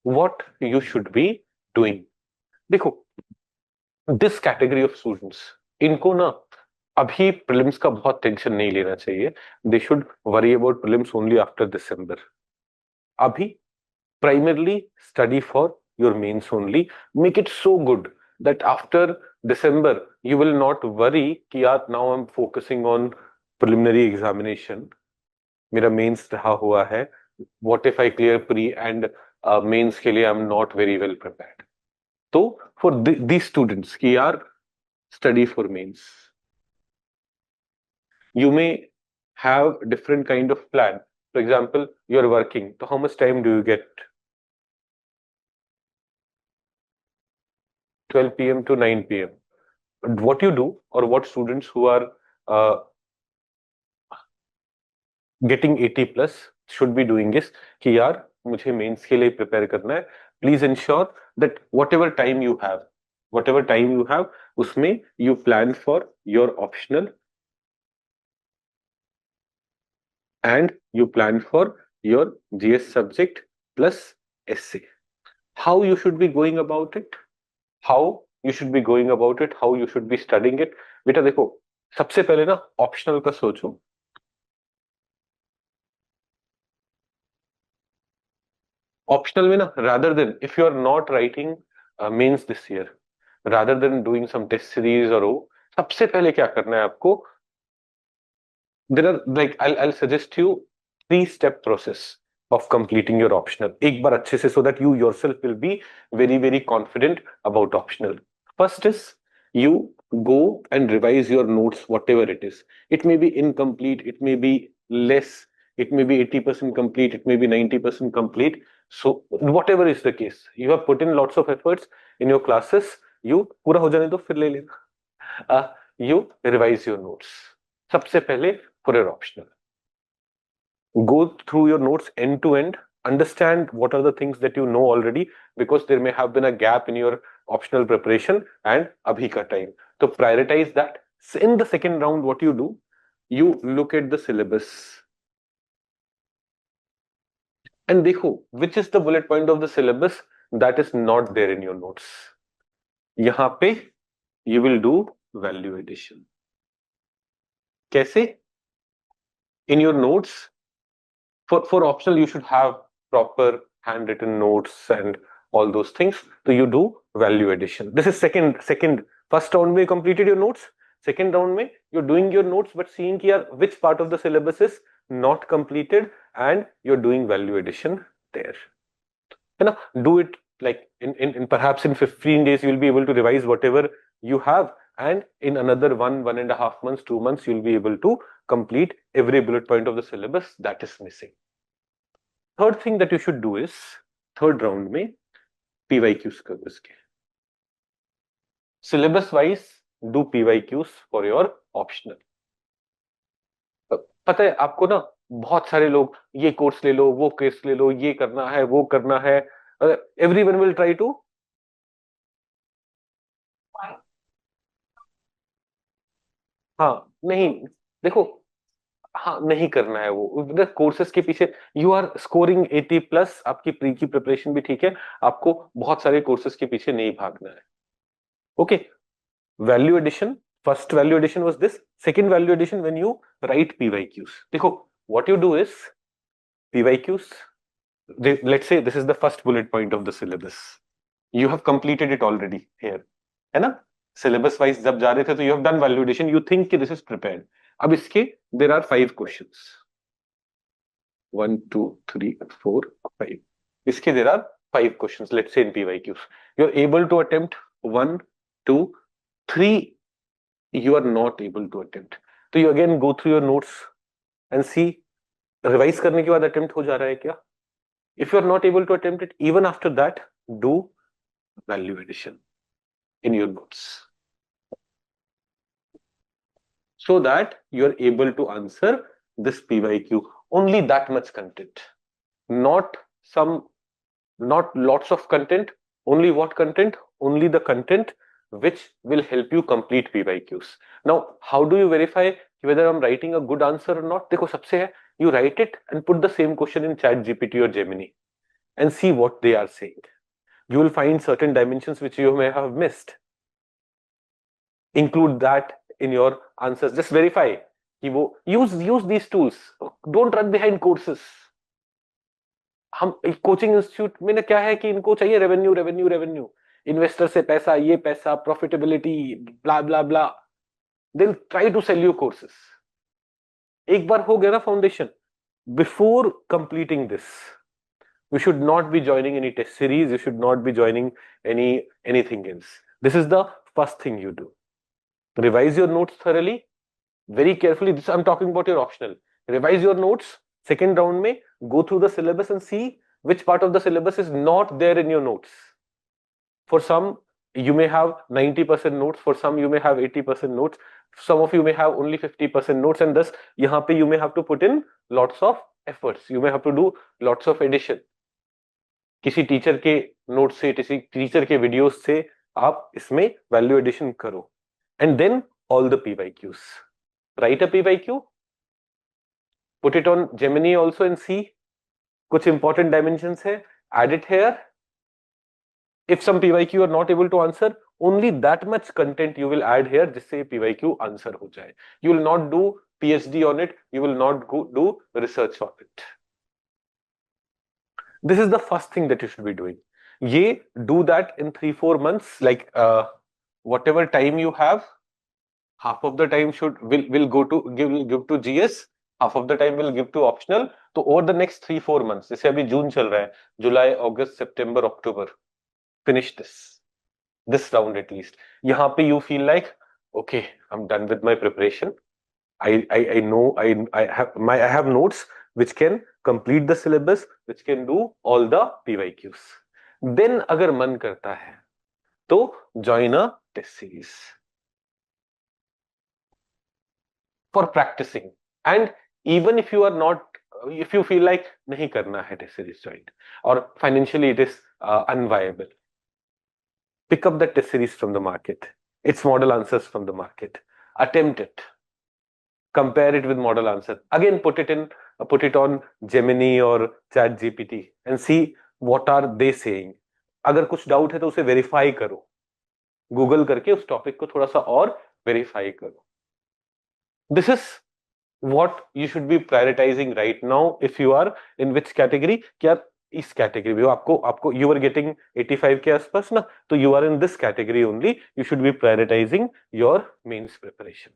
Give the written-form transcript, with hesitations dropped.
what you should be doing. देखो, this category of students, इनको ना अभी प्रीलिम्स का बहुत टेंशन नहीं लेना चाहिए. They should worry about prelims only after December. अभी primarily study for your mains only. Make it so good that after December you will not worry कि यार now I'm focusing on preliminary examination. मेरा mains रहा हुआ है. What if I clear pre and mains के लिए I'm not very well prepared. तो for these students कि यार study for mains. You may have different kind of plan. For example, you're working. So how much time do you get? 12 p.m. to 9 p.m. What you do, or what students who are getting 80 plus should be doing is कि यार मुझे mains के लिए prepare करना है. Please ensure that whatever time you have उसमें you plan for your optional and you plan for your GS subject plus essay. How you should be going about it? How you should be going about it? How you should be studying it? बेटा देखो, सबसे पहले ना optional का सोचो. Optional में ना, rather than if you are not writing mains this year, rather than doing some test series or वो, सबसे पहले क्या करना है आपको? There are like I'll suggest you 3-step process of completing your optional. एक बार अच्छे से, so that you yourself will be very confident about optional. First is you go and revise your notes, whatever it is. It may be incomplete, it may be less, it may be 80% complete, it may be 90% complete. So whatever is the case, you have put in lots of efforts in your classes. You पूरा हो जाने दो फिर ले लेना. You revise your notes. सबसे पहले for your optional. Go through your notes end to end. Understand what are the things that you know already, because there may have been a gap in your optional preparation and abhi ka time. So prioritize that. In the second round, what you do, you look at the syllabus and dekho which is the bullet point of the syllabus that is not there in your notes. Yahan pe you will do value addition. Kaise? In your notes, for optional you should have proper handwritten notes and all those things. So you do value addition. This is second. First round में completed your notes. Second round में you're doing your notes but seeing here which part of the syllabus is not completed and you're doing value addition there. You know, do it like in perhaps in 15 days you'll be able to revise whatever you have, and in another 1.5 months, 2 months you'll be able to complete every bullet point of the syllabus that is missing. Third thing that you should do is third round में PYQs करो इसके. Syllabus wise do PYQs for your optional. पता है आपको ना, बहुत सारे लोग ये कोर्स ले लो, वो कोर्स ले लो, ये करना है, वो करना है. Everyone will try to. हाँ नहीं, देखो, हाँ नहीं करना है वो कोर्सेज के पीछे. यू आर स्कोरिंग 80 प्लस, आपकी प्री की प्रिपरेशन भी ठीक है, आपको बहुत सारे कोर्सेज के पीछे नहीं भागना है. Okay, value addition. First value addition was this. Second value addition when you write PYQs. देखो what you do is PYQs. Let's say this is the first bullet point of the syllabus. You have completed it already here, है ना. Syllabus wise जब जा रहे थे तो you have done value addition, you think कि this is prepared. अब इसके देयर आर 5 क्वेश्चंस. 1 2 3 4 5. इसके there are 5 questions. Let's say in PYQs you are able to attempt 1 2 3. you are not able to attempt, तो you again go through your notes and see revise करने के बाद attempt हो जा रहा है क्या. if you are not able to attempt it, even after that do value addition in your notes so that you are able to answer this PYQ. Only that much content, not lots of content. Only what content? Only the content which will help you complete PYQs. Now, how do you verify whether I'm writing a good answer or not? देखो सबसे है, you write it and put the same question in Chat GPT or Gemini. and see what they are saying. You will find certain dimensions which you may have missed. Include that in your answers. Just verify कि वो use these tools. Don't run behind courses. हम coaching institute में ना क्या है कि इनको चाहिए रेवेन्यू रेवेन्यू रेवेन्यू, इन्वेस्टर से पैसा, ये पैसा, profitability, blah blah blah. They'll try to sell you courses. एक बार हो गया ना foundation, before completing this, you should not be joining any test series. You should not be joining anything else. This is the first thing you do. Revise your notes thoroughly, very carefully. This I'm talking about your optional. Revise your notes. Second round में go through the syllabus and see which part of the syllabus is not there in your notes. For some you may have 90% notes. For some you may have 80% notes. Some of you may have only 50% notes, and thus यहाँ पे you may have to put in lots of efforts. You may have to do lots of addition. किसी teacher के note से, किसी teacher के videos से आप इसमें वैल्यू एडिशन करो. And then all the PYQs. Write a PYQ, put it on Gemini also and see कुछ important dimensions है, add it here. If some PYQ you are not able to answer, only that much content you will add here जिससे PYQ answer हो जाए. You will not do PhD on it. You will not do research on it. This is the first thing that you should be doing. ये do that in 3-4 months. Like whatever time you have, half of the time will go to give to GS, half of the time will give to optional. तो over the next 3-4 months, जैसे अभी जून चल रहा है, जुलाई, अगस्त, सितंबर, अक्टूबर, finish this round at least. यहाँ पे you feel like, okay, I'm done with my preparation. I know I have notes which can complete the syllabus, which can do all the PYQs. Then अगर मन करता है तो join a test series for practicing. And even if you are not, if you feel like नहीं करना है test series join, or financially it is unviable, pick up the test series from the market. It's model answers from the market. Attempt it. Compare it with model answer. Again, put it on Gemini or Chat GPT and see what are they saying. अगर कुछ doubt है तो उसे verify करो, Google करके उस topic को थोड़ा सा और वेरीफाई करो. This is what you should be prioritizing right now. If you are in which category, क्या इस कैटेगरी में हो, आपको you are getting 85 के आसपास ना, तो you are in this category only. You should be prioritizing your mains preparation.